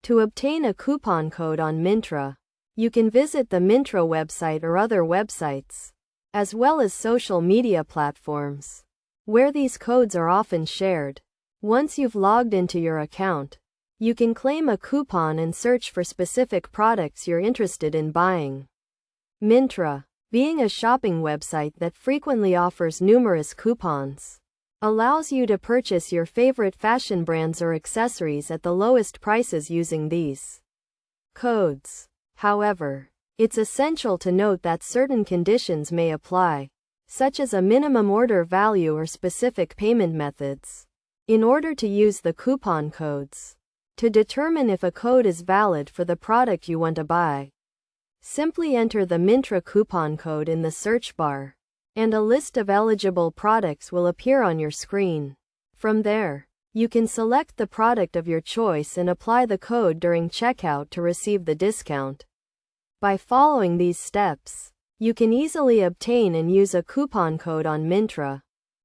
To obtain a coupon code on Myntra, you can visit the Myntra website or other websites, as well as social media platforms, where these codes are often shared. Once you've logged into your account, you can claim a coupon and search for specific products you're interested in buying. Myntra, being a shopping website that frequently offers numerous coupons, allows you to purchase your favorite fashion brands or accessories at the lowest prices using these codes. However, it's essential to note that certain conditions may apply, such as a minimum order value or specific payment methods, in order to use the coupon codes. To determine if a code is valid for the product you want to buy, simply enter the Myntra coupon code in the search bar, and a list of eligible products will appear on your screen. From there, you can select the product of your choice and apply the code during checkout to receive the discount. By following these steps, you can easily obtain and use a coupon code on Myntra.